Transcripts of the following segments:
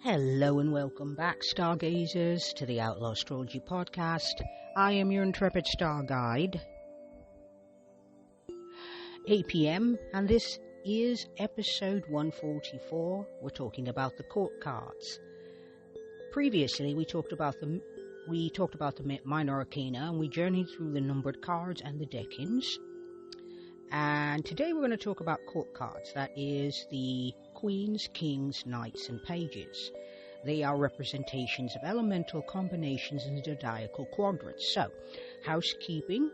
Hello and welcome back, stargazers, to the Outlaw Astrology Podcast. I am your intrepid star guide, 8 p.m, and this is episode 144. We're talking about the court cards. Previously, we talked about the minor arcana, and we journeyed through the numbered cards and the decans. And today we're going to talk about court cards. That is the queens, kings, knights, and pages. They are representations of elemental combinations in the zodiacal quadrants. So, housekeeping.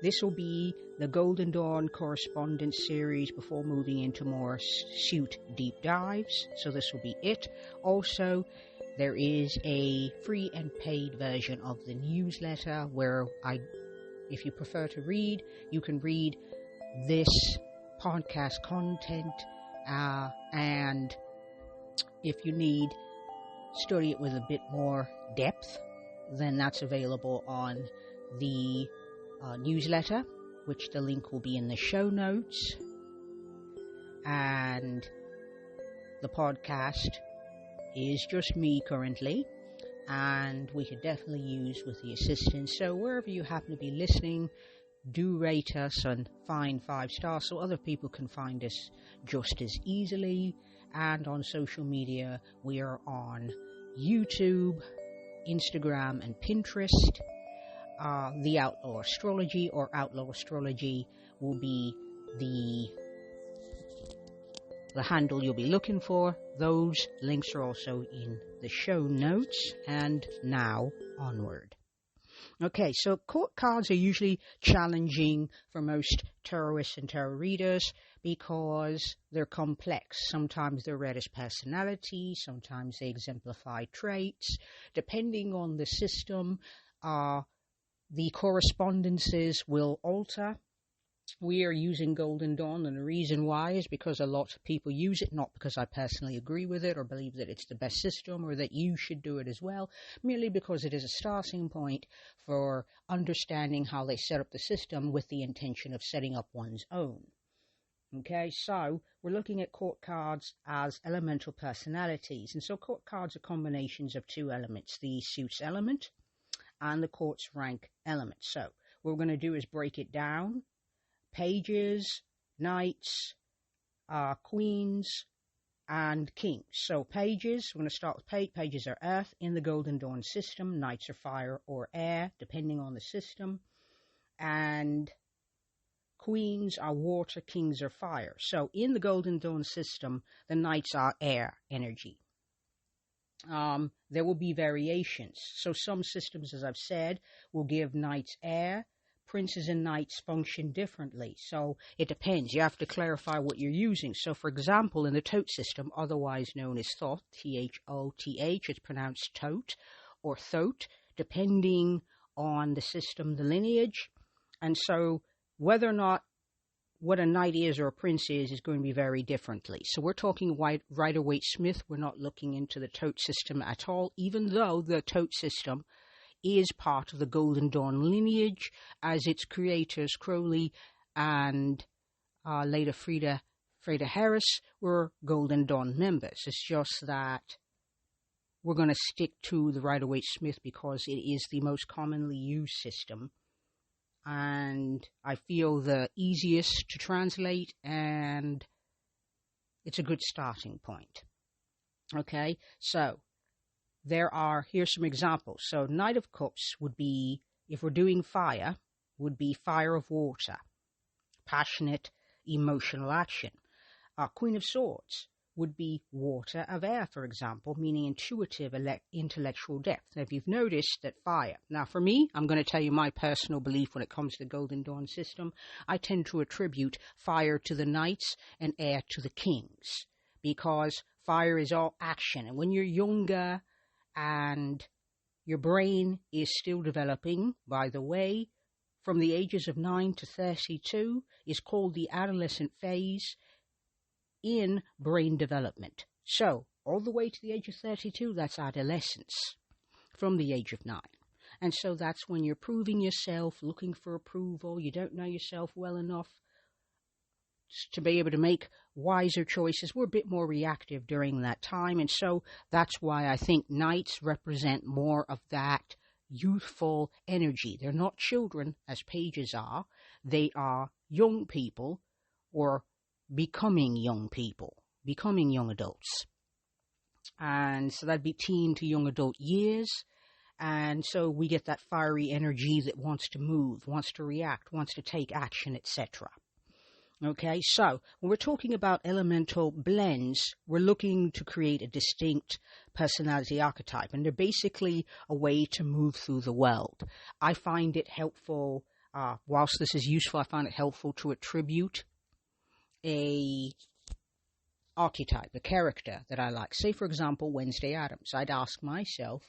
This will be the Golden Dawn correspondence series before moving into more suit deep dives. So this will be it. Also, there is a free and paid version of the newsletter where if you prefer to read, you can read this podcast content, and if you need study it with a bit more depth, then that's available on the newsletter, which the link will be in the show notes. And the podcast is just me currently, and we could definitely use with the assistance. So wherever you happen to be listening, do rate us and find 5 stars so other people can find us just as easily. And on social media, we are on YouTube, Instagram, and Pinterest. The Outlaw Astrology or Outlaw Astrology will be the handle you'll be looking for. Those links are also in the show notes. And now, onward. Okay, so court cards are usually challenging for most tarotists and tarot readers because they're complex. Sometimes they're read as personality, sometimes they exemplify traits. Depending on the system, the correspondences will alter. We are using Golden Dawn, and the reason why is because a lot of people use it, not because I personally agree with it or believe that it's the best system or that you should do it as well, merely because it is a starting point for understanding how they set up the system with the intention of setting up one's own. Okay, so we're looking at court cards as elemental personalities, and so court cards are combinations of 2 elements, the suits element and the court's rank element. So what we're going to do is break it down. Pages, knights, queens, and kings. So pages, we're going to start with pages are earth in the Golden Dawn system. Knights are fire or air, depending on the system. And queens are water, kings are fire. So in the Golden Dawn system, the knights are air energy. There will be variations. So some systems, as I've said, will give knights air. Princes and knights function differently, so it depends. You have to clarify what you're using. So, for example, in the Thoth system, otherwise known as Thoth, Thoth, it's pronounced Thoth or Thoth, depending on the system, the lineage. And so, whether or not what a knight is or a prince is going to be very differently. So, we're talking Rider-Waite-Smith. We're not looking into the Thoth system at all, even though the Thoth system is part of the Golden Dawn lineage, as its creators, Crowley and later Freda Harris, were Golden Dawn members. It's just that we're going to stick to the Rider-Waite-Smith because it is the most commonly used system, and I feel the easiest to translate, and it's a good starting point. Okay, so here's some examples. So Knight of Cups would be, if we're doing fire, would be fire of water, passionate, emotional action. Queen of Swords would be water of air, for example, meaning intuitive, intellectual depth. Now, if you've noticed that fire, now for me, I'm going to tell you my personal belief when it comes to the Golden Dawn system. I tend to attribute fire to the knights and air to the kings, because fire is all action. And when you're younger, and your brain is still developing, by the way, from the ages of 9 to 32 is called the adolescent phase in brain development. So, all the way to the age of 32, that's adolescence, from the age of 9. And so that's when you're proving yourself, looking for approval, you don't know yourself well enough to be able to make wiser choices. We're a bit more reactive during that time. And so that's why I think nights represent more of that youthful energy. They're not children as pages are. They are young people or becoming young people, becoming young adults. And so that'd be teen to young adult years. And so we get that fiery energy that wants to move, wants to react, wants to take action, etc. Okay, so when we're talking about elemental blends, we're looking to create a distinct personality archetype, and they're basically a way to move through the world. I find it helpful, whilst this is useful, I find it helpful to attribute a archetype, a character that I like. Say, for example, Wednesday Addams. I'd ask myself,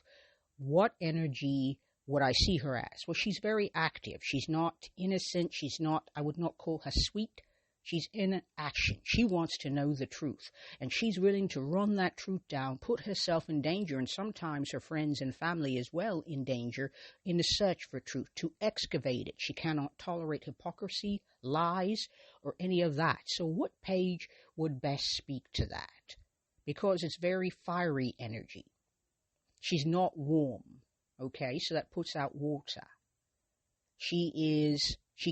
what energy would I see her as? Well, she's very active. She's not innocent. She's not, I would not call her sweet. She's in action. She wants to know the truth, and she's willing to run that truth down, put herself in danger, and sometimes her friends and family as well in danger in the search for truth, to excavate it. She cannot tolerate hypocrisy, lies, or any of that. So what page would best speak to that? Because it's very fiery energy. She's not warm, okay? So that puts out water. She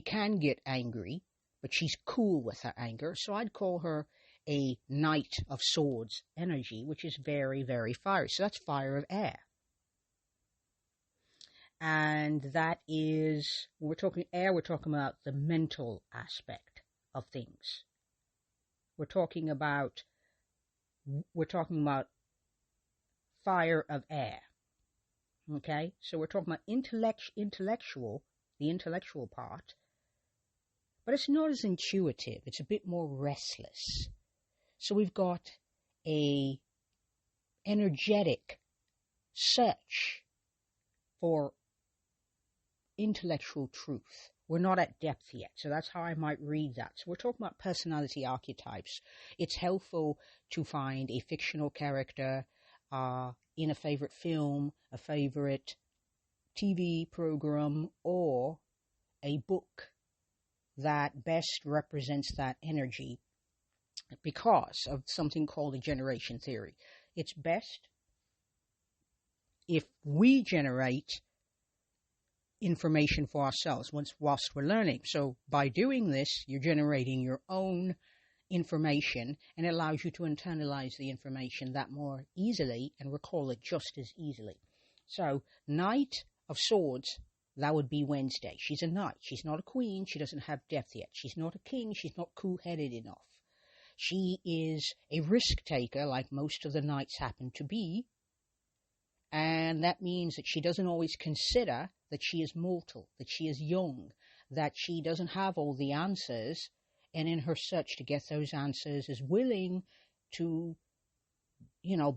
can get angry, but she's cool with her anger. So I'd call her a Knight of Swords energy, which is very, very fiery. So that's fire of air. And that is, when we're talking air, we're talking about the mental aspect of things. We're talking about fire of air. Okay? So we're talking about intellectual, the intellectual part. But it's not as intuitive. It's a bit more restless. So we've got a energetic search for intellectual truth. We're not at depth yet, so that's how I might read that. So we're talking about personality archetypes. It's helpful to find a fictional character in a favorite film, a favorite TV program, or a book that best represents that energy because of something called a generation theory. It's best if we generate information for ourselves whilst we're learning. So by doing this, you're generating your own information, and it allows you to internalize the information that more easily and recall it just as easily. So Knight of Swords, that would be Wednesday. She's a knight. She's not a queen. She doesn't have depth yet. She's not a king. She's not cool-headed enough. She is a risk-taker, like most of the knights happen to be. And that means that she doesn't always consider that she is mortal, that she is young, that she doesn't have all the answers. And in her search to get those answers is willing to,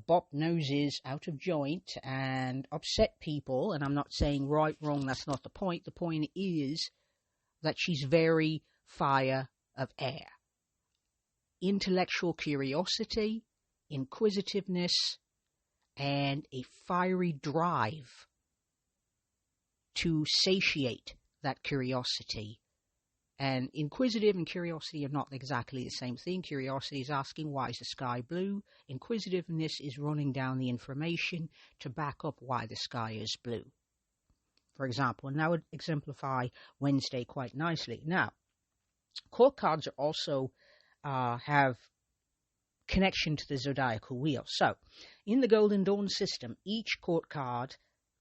bop noses out of joint and upset people. And I'm not saying right, wrong, that's not the point. The point is that she's very fire of air. Intellectual curiosity, inquisitiveness, and a fiery drive to satiate that curiosity. And inquisitive and curiosity are not exactly the same thing. Curiosity is asking, why is the sky blue? Inquisitiveness is running down the information to back up why the sky is blue, for example. And that would exemplify Wednesday quite nicely. Now, court cards are also have connection to the zodiacal wheel. So, in the Golden Dawn system, each court card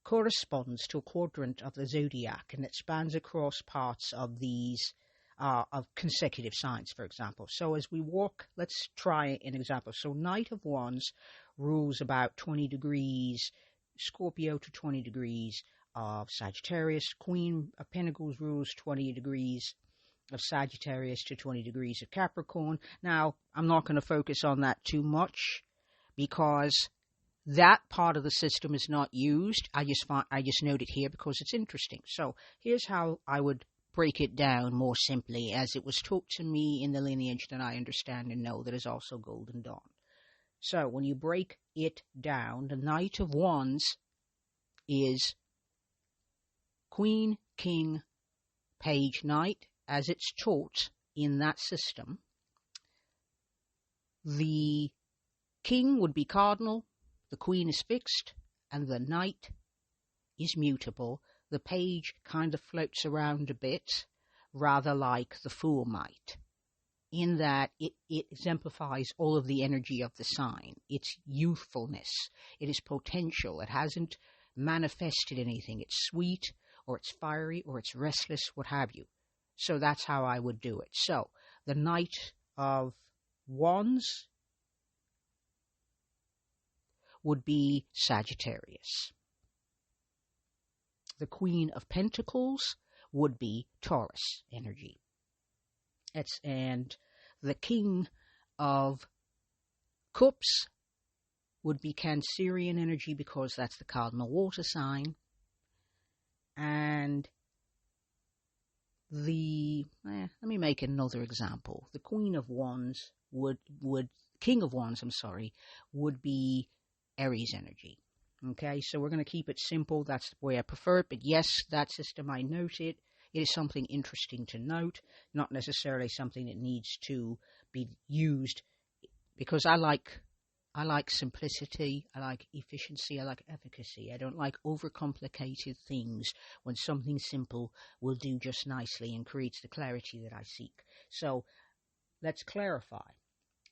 corresponds to a quadrant of the zodiac, and it spans across parts of these of consecutive signs, for example. So as we walk, let's try an example. So Knight of Wands rules about 20 degrees Scorpio to 20 degrees of Sagittarius. Queen of Pentacles rules 20 degrees of Sagittarius to 20 degrees of Capricorn. Now, I'm not going to focus on that too much because that part of the system is not used. I just note it here because it's interesting. So here's how I would break it down more simply as it was taught to me in the lineage that I understand and know that is also Golden Dawn. So when you break it down, the Knight of Wands is Queen, King, Page, Knight, as it's taught in that system. The king would be cardinal, the queen is fixed, and the knight is mutable. The page kind of floats around a bit, rather like the fool might, in that it exemplifies all of the energy of the sign. It's youthfulness, it is potential, it hasn't manifested anything. It's sweet, or it's fiery, or it's restless, what have you. So that's how I would do it. So the Knight of Wands would be Sagittarius. The Queen of Pentacles would be Taurus energy. And the King of Cups would be Cancerian energy, because that's the cardinal water sign. And let me make another example. The Queen of Wands King of Wands, would be Aries energy. Okay, so we're going to keep it simple. That's the way I prefer it. But yes, that system, I note it. It is something interesting to note, not necessarily something that needs to be used, because I like simplicity, I like efficiency, I like efficacy. I don't like overcomplicated things when something simple will do just nicely and creates the clarity that I seek. So let's clarify.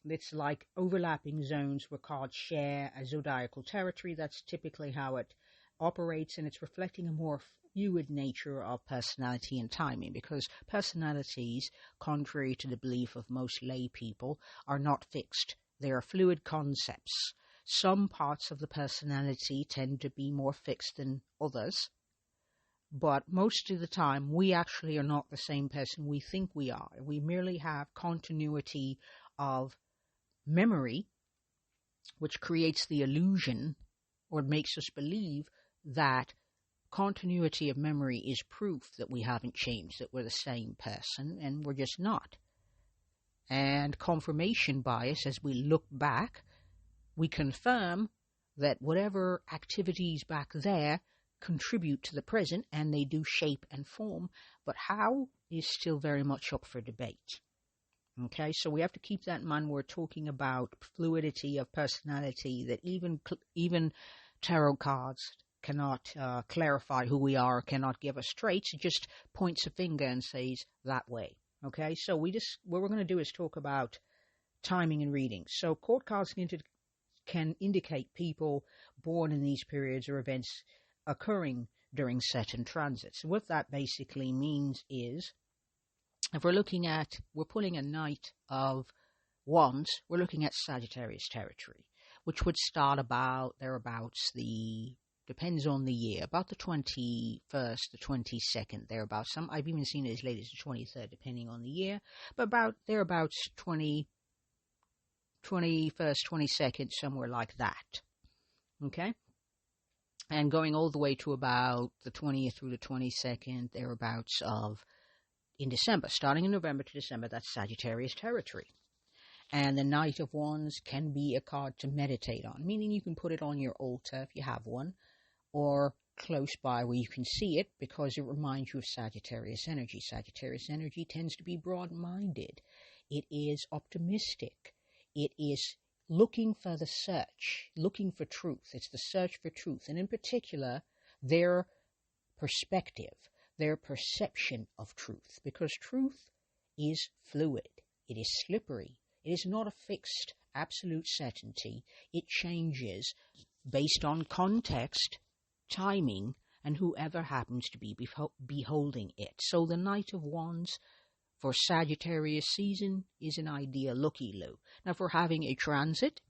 It's like overlapping zones where cards share a zodiacal territory. That's typically how it operates, and it's reflecting a more fluid nature of personality and timing, because personalities, contrary to the belief of most lay people, are not fixed. They are fluid concepts. Some parts of the personality tend to be more fixed than others, but most of the time we actually are not the same person we think we are. We merely have continuity of memory, which creates the illusion, or makes us believe that continuity of memory is proof that we haven't changed, that we're the same person, and we're just not. And confirmation bias, as we look back, we confirm that whatever activities back there contribute to the present, and they do shape and form, but how is still very much up for debate. Okay, so we have to keep that in mind when we're talking about fluidity of personality, that even tarot cards cannot clarify who we are, cannot give us traits. It just points a finger and says that way. Okay, so what we're going to do is talk about timing and reading. So court cards can indicate people born in these periods or events occurring during Saturn transits. So what that basically means is, if we're pulling a Knight of Wands, we're looking at Sagittarius territory, which would start thereabouts depends on the year, about the 21st, the 22nd, thereabouts. I've even seen it as late as the 23rd, depending on the year, but about thereabouts 21st, 22nd, somewhere like that. Okay? And going all the way to about the 20th through the 22nd, thereabouts in December. Starting in November to December, that's Sagittarius territory. And the Knight of Wands can be a card to meditate on, meaning you can put it on your altar if you have one, or close by where you can see it, because it reminds you of Sagittarius energy. Sagittarius energy tends to be broad-minded. It is optimistic. It is looking for the search, looking for truth. It's the search for truth, and in particular, their perspective, their perception of truth, because truth is fluid. It is slippery. It is not a fixed, absolute certainty. It changes based on context, timing, and whoever happens to be beholding it. So the Knight of Wands for Sagittarius season is an ideal looky-loo. Now, if we're having a transit,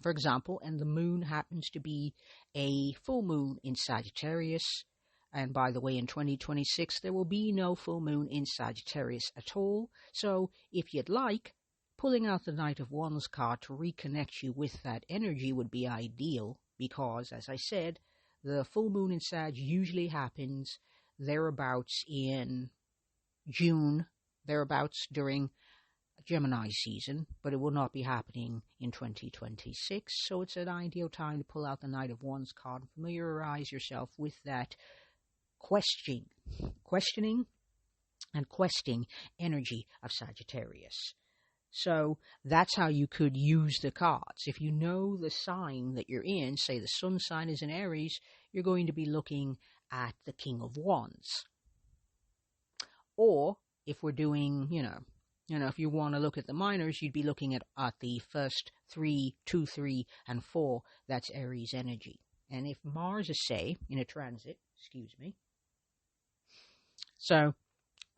for example, and the moon happens to be a full moon in Sagittarius, and by the way, in 2026, there will be no full moon in Sagittarius at all. So if you'd like, pulling out the Knight of Wands card to reconnect you with that energy would be ideal, because, as I said, the full moon in Sag usually happens thereabouts in June, thereabouts during Gemini season, but it will not be happening in 2026. So it's an ideal time to pull out the Knight of Wands card and familiarize yourself with that questioning and questing energy of Sagittarius. So that's how you could use the cards. If you know the sign that you're in, say the sun sign is in Aries, you're going to be looking at the King of Wands. Or if we're doing, if you want to look at the minors, you'd be looking at the first 3, 2, 3, and 4. That's Aries energy. And if Mars is, say, in a transit, so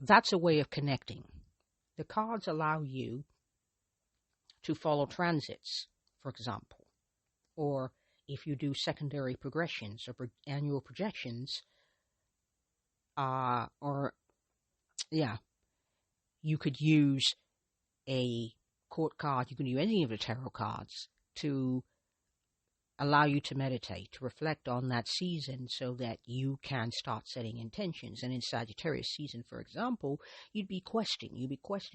that's a way of connecting. The cards allow you to follow transits, for example. Or if you do secondary progressions or annual projections, you could use a court card, you can use any of the tarot cards to allow you to meditate, to reflect on that season so that you can start setting intentions. And in Sagittarius season, for example, you'd be questioning,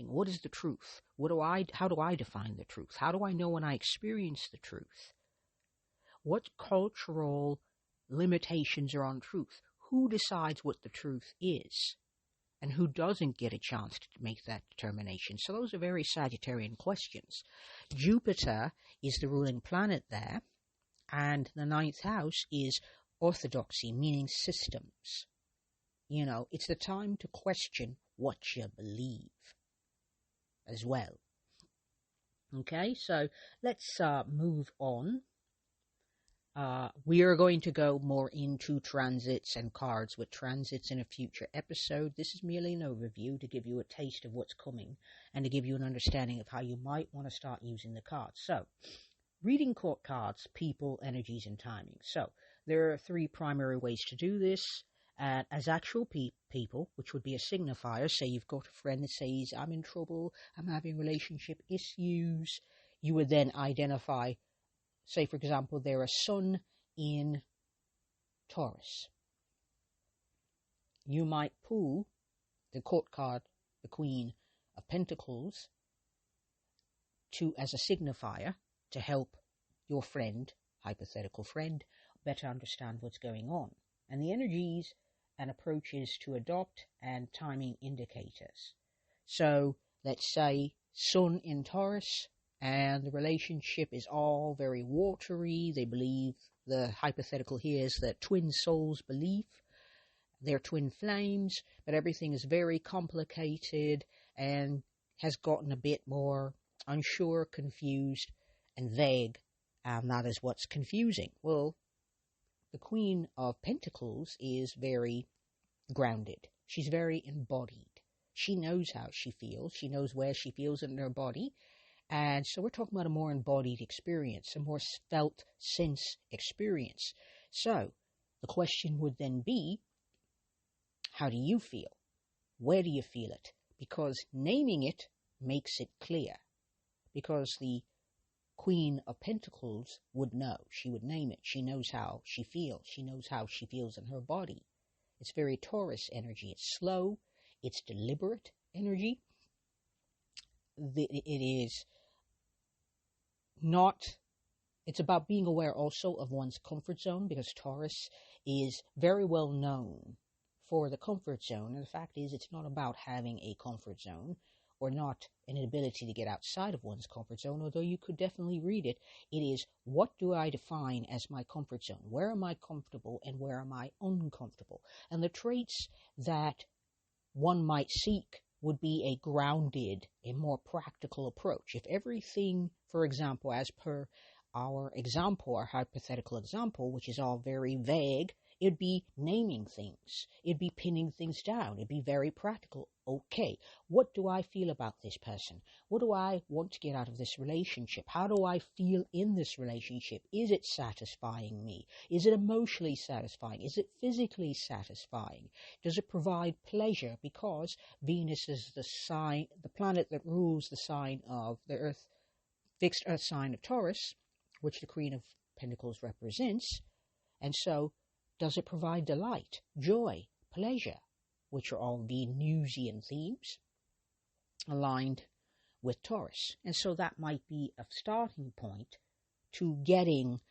what is the truth? How do I define the truth? How do I know when I experience the truth? What cultural limitations are on truth? Who decides what the truth is? And who doesn't get a chance to make that determination? So those are very Sagittarian questions. Jupiter is the ruling planet there, and the 9th house is orthodoxy, meaning systems. It's the time to question what you believe as well. Okay, so let's move on. We are going to go more into transits and cards with transits in a future episode. This is merely an overview to give you a taste of what's coming and to give you an understanding of how you might want to start using the cards. So, reading court cards, people, energies, and timing. So, there are 3 primary ways to do this. As actual people, which would be a signifier, say you've got a friend that says, I'm in trouble, I'm having relationship issues, you would then identify, say, for example, they're a sun in Taurus. You might pull the court card, the Queen of Pentacles, as a signifier to help your friend, hypothetical friend, better understand what's going on. And the energies and approaches to adopt and timing indicators. So, let's say sun in Taurus, and the relationship is all very watery. They believe, the hypothetical here is that twin souls belief. They're twin flames, but everything is very complicated and has gotten a bit more unsure, confused, and vague. And that is what's confusing. Well, the Queen of Pentacles is very grounded. She's very embodied. She knows how she feels. She knows where she feels in her body. And so we're talking about a more embodied experience, a more felt sense experience. So the question would then be, how do you feel? Where do you feel it? Because naming it makes it clear. Because the Queen of Pentacles would know. She would name it. She knows how she feels. She knows how she feels in her body. It's very Taurus energy. It's slow. It's deliberate energy. It is not, it's about being aware also of one's comfort zone, because Taurus is very well known for the comfort zone. And the fact is, it's not about having a comfort zone or not an ability to get outside of one's comfort zone, although you could definitely read it. It is, what do I define as my comfort zone? Where am I comfortable and where am I uncomfortable? And the traits that one might seek would be a grounded, a more practical approach. If everything, for example, as per our example, our hypothetical example, which is all very vague, it'd be naming things. It'd be pinning things down. It'd be very practical. Okay, what do I feel about this person? What do I want to get out of this relationship? How do I feel in this relationship? Is it satisfying me? Is it emotionally satisfying? Is it physically satisfying? Does it provide pleasure? Because Venus is the planet that rules the sign of the Earth, fixed Earth sign of Taurus, which the Queen of Pentacles represents. And so, does it provide delight, joy, pleasure, which are all Venusian themes aligned with Taurus? And so that might be a starting point to getting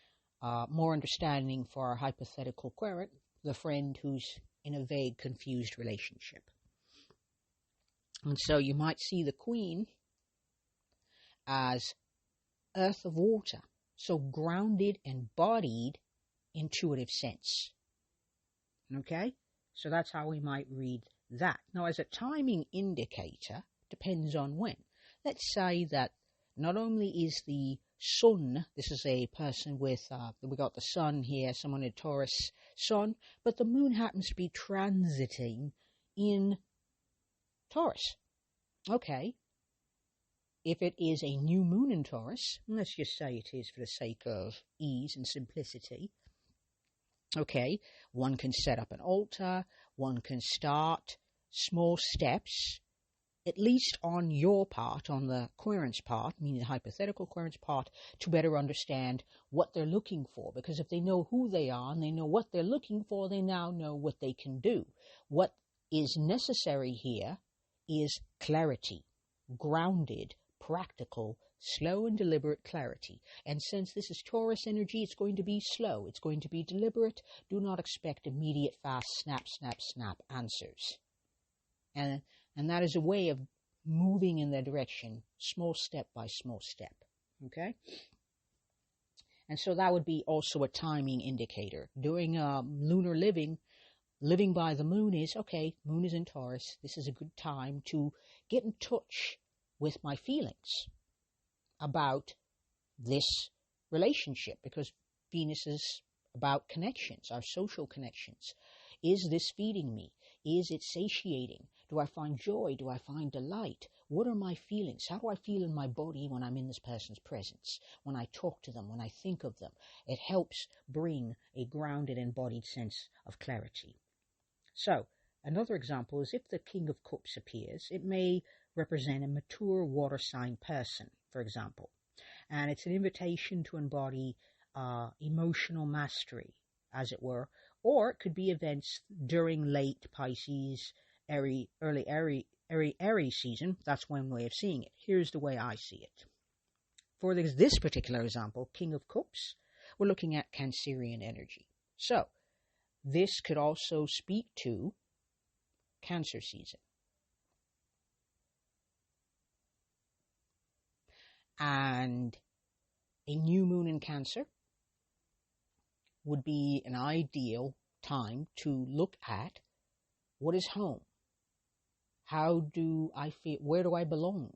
more understanding for our hypothetical querent, the friend who's in a vague, confused relationship. And so you might see the Queen as earth of water. So grounded, embodied, intuitive sense. Okay? So that's how we might read that. Now, as a timing indicator, depends on when. Let's say that not only is the sun, this is a person with, we got the sun here, someone in Taurus sun, but the moon happens to be transiting in Taurus. Okay. If it is a new moon in Taurus, let's just say it is for the sake of ease and simplicity, okay, one can set up an altar, one can start small steps, at least on your part, on the querent's part, meaning the hypothetical querent's part, to better understand what they're looking for. Because if they know who they are and they know what they're looking for, they now know what they can do. What is necessary here is clarity, grounded, practical, slow and deliberate clarity. And since this is Taurus energy, it's going to be slow. It's going to be deliberate. Do not expect immediate, fast, snap, snap, snap answers. And that is a way of moving in that direction, small step by small step. Okay? And so that would be also a timing indicator. During lunar living by the moon is, okay, moon is in Taurus. This is a good time to get in touch with my feelings about this relationship, because Venus is about connections, our social connections. Is this feeding me? Is it satiating? Do I find joy? Do I find delight? What are my feelings? How do I feel in my body when I'm in this person's presence? When I talk to them, when I think of them? It helps bring a grounded, embodied sense of clarity. So, another example is if the King of Cups appears, it may represent a mature water sign person, for example. And it's an invitation to embody emotional mastery, as it were. Or it could be events during late Pisces, early Aries season. That's one way of seeing it. Here's the way I see it. For this particular example, King of Cups, we're looking at Cancerian energy. So, this could also speak to Cancer season. And a new moon in Cancer would be an ideal time to look at what is home. How do I feel? Where do I belong?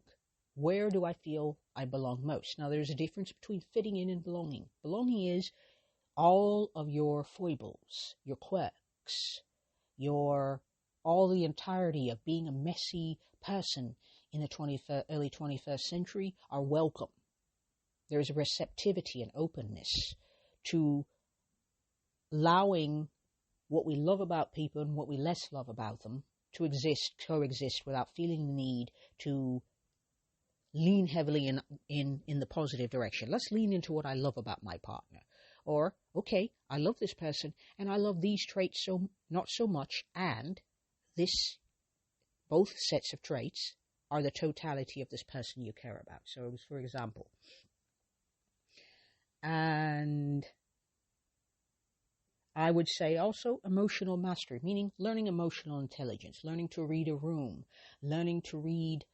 Where do I feel I belong most? Now, there's a difference between fitting in and belonging. Belonging is all of your foibles, your quirks, all the entirety of being a messy person in the early 21st century are welcome. There is a receptivity and openness to allowing what we love about people and what we less love about them to coexist without feeling the need to lean heavily in the positive direction. Let's lean into what I love about my partner. Or, okay, I love this person and I love these traits not so much, and both sets of traits are the totality of this person you care about. So, for example, and I would say also emotional mastery, meaning learning emotional intelligence, learning to read a room, learning to read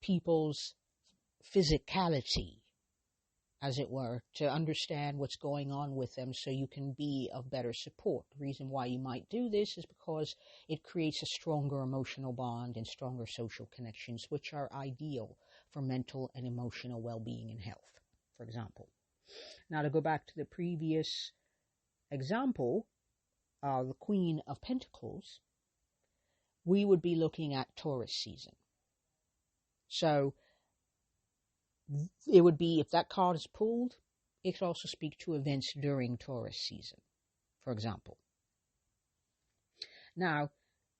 people's physicality, as it were, to understand what's going on with them so you can be of better support. The reason why you might do this is because it creates a stronger emotional bond and stronger social connections, which are ideal for mental and emotional well-being and health, for example. Now, to go back to the previous example, the Queen of Pentacles, we would be looking at Taurus season. So it would be, if that card is pulled, it could also speak to events during Taurus season, for example. Now,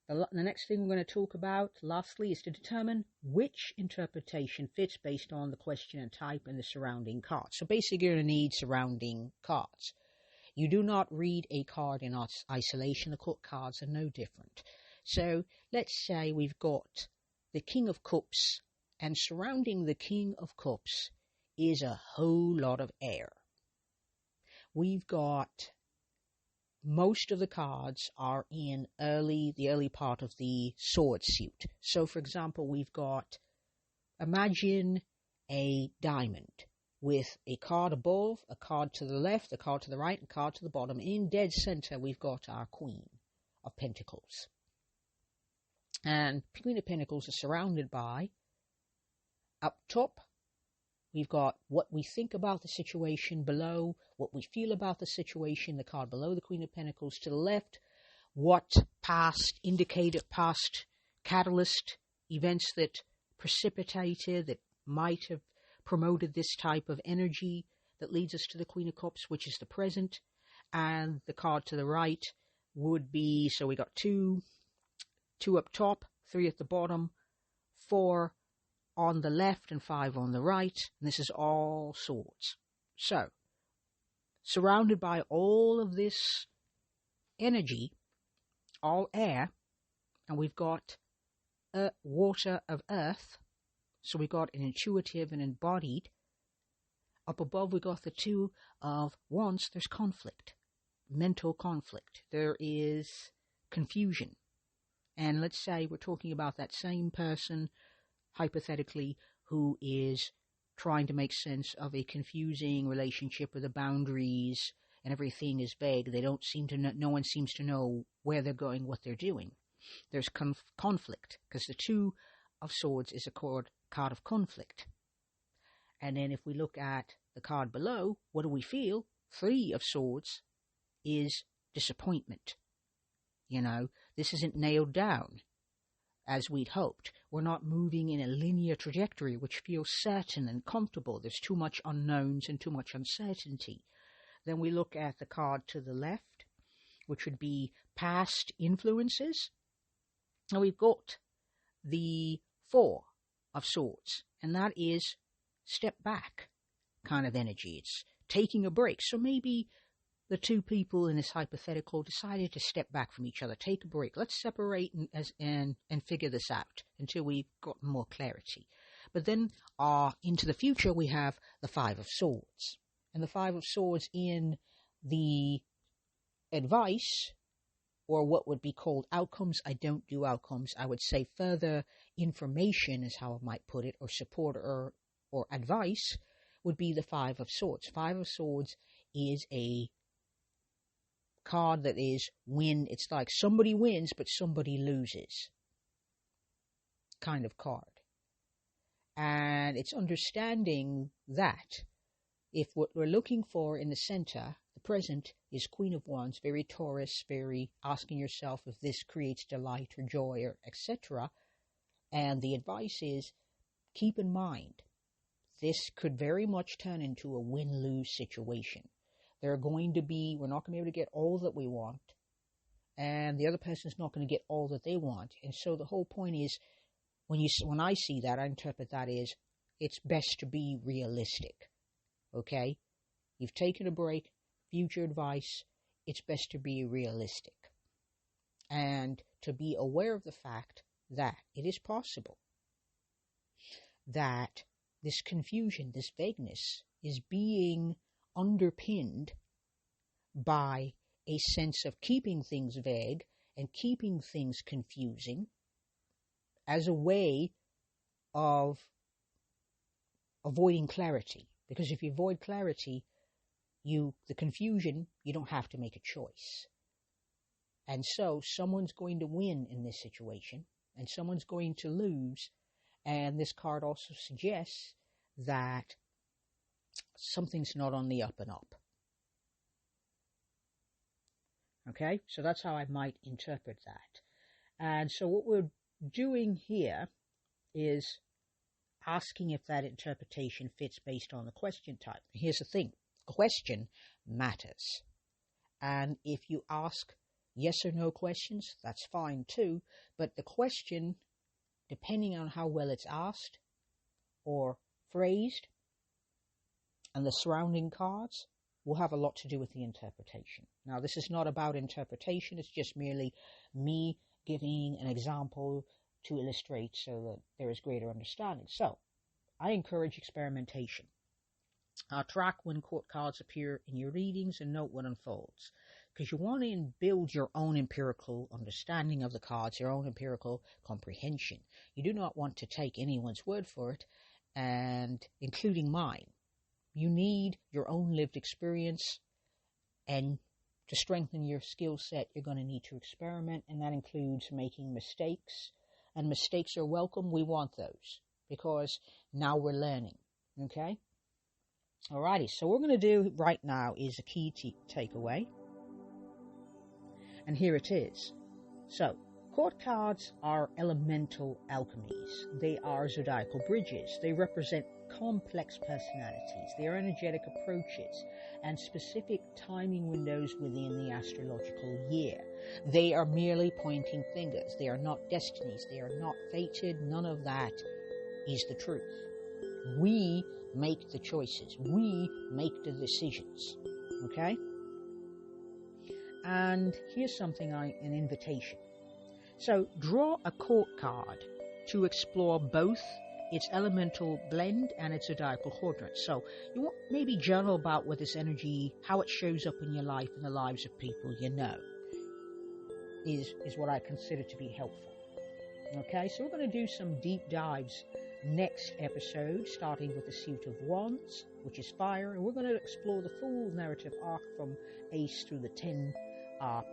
the next thing we're going to talk about, lastly, is to determine which interpretation fits based on the question and type and the surrounding cards. So basically, you're going to need surrounding cards. You do not read a card in isolation. The court cards are no different. So let's say we've got the King of Cups, and surrounding the King of Cups is a whole lot of air. We've got most of the cards are in the early part of the sword suit. So, for example, we've got, imagine a diamond with a card above, a card to the left, a card to the right, a card to the bottom. In dead center, we've got our Queen of Pentacles. And Queen of Pentacles is surrounded by, up top, we've got what we think about the situation, below what we feel about the situation, the card below the Queen of Pentacles. To the left, what past indicated, past catalyst events that precipitated, that might have promoted this type of energy that leads us to the Queen of Cups, which is the present. And the card to the right would be, so we got two up top, 3 at the bottom, 4 on the left and 5 on the right. And this is all swords. So, surrounded by all of this energy, all air, and we've got water of earth. So we got an intuitive and embodied. Up above, we got the 2 of Wands. There's conflict, mental conflict. There is confusion. And let's say we're talking about that same person, hypothetically, who is trying to make sense of a confusing relationship where the boundaries and everything is vague. They don't seem to know, no one seems to know where they're going, what they're doing. There's conflict, because the 2 of Swords is a card of conflict. And then if we look at the card below, what do we feel? 3 of Swords is disappointment. You know, this isn't nailed down as we'd hoped. We're not moving in a linear trajectory which feels certain and comfortable. There's too much unknowns and too much uncertainty. Then we look at the card to the left, which would be past influences. And we've got the 4 of Swords, and that is step back kind of energy. It's taking a break. So maybe the 2 people in this hypothetical decided to step back from each other, take a break. Let's separate and figure this out until we've got more clarity. But then into the future, we have the 5 of Swords. And the 5 of Swords in the advice, or what would be called outcomes. I don't do outcomes. I would say further information is how I might put it, or support or advice would be the 5 of Swords. 5 of Swords is a card that is win. It's like somebody wins, but somebody loses kind of card. And it's understanding that if what we're looking for in the center, the present, is Queen of Wands, very Taurus, very asking yourself if this creates delight or joy or etc. And the advice is, keep in mind, this could very much turn into a win-lose situation. We're not going to be able to get all that we want, and the other person is not going to get all that they want. And so the whole point is, when I see that, I interpret that as, it's best to be realistic. Okay? You've taken a break, future advice, it's best to be realistic. And to be aware of the fact that it is possible that this confusion, this vagueness, is being underpinned by a sense of keeping things vague and keeping things confusing as a way of avoiding clarity. Because if you avoid clarity, the confusion, you don't have to make a choice. And so someone's going to win in this situation and someone's going to lose. And this card also suggests that something's not on the up and up. Okay, so that's how I might interpret that. And so what we're doing here is asking if that interpretation fits based on the question type. Here's the thing. Question matters. And if you ask yes or no questions, that's fine too. But the question, depending on how well it's asked or phrased, and the surrounding cards, will have a lot to do with the interpretation. Now, this is not about interpretation. It's just merely me giving an example to illustrate so that there is greater understanding. So, I encourage experimentation. Track when court cards appear in your readings and note what unfolds. Because you want to build your own empirical understanding of the cards, your own empirical comprehension. You do not want to take anyone's word for it and including mine. You need your own lived experience, and to strengthen your skill set, you're going to need to experiment, and that includes making mistakes. And mistakes are welcome. We want those because now we're learning. Okay? Alrighty, so what we're going to do right now is a key takeaway. And here it is. So, court cards are elemental alchemies. They are zodiacal bridges. They represent complex personalities. They are energetic approaches and specific timing windows within the astrological year. They are merely pointing fingers. They are not destinies. They are not fated. None of that is the truth. We make the choices. We make the decisions. Okay? And here's something, an invitation. So draw a court card to explore both its elemental blend and its zodiacal quadrants. So you want maybe journal about what this energy, how it shows up in your life and the lives of people you know, is what I consider to be helpful. Okay, so we're going to do some deep dives next episode, starting with the suit of wands, which is fire, and we're going to explore the full narrative arc from ace through the 10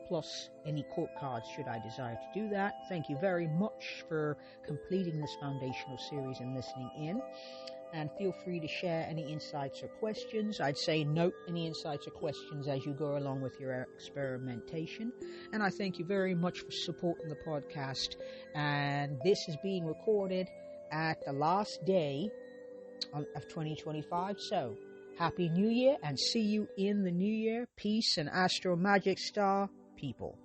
plus any court cards should I desire to do that. Thank you very much for completing this foundational series and listening in, and feel free to share any insights or questions. I'd say note any insights or questions as you go along with your experimentation, and I thank you very much for supporting the podcast. And this is being recorded at the last day of 2025, so Happy New Year, and see you in the new year. Peace and astro magic star people.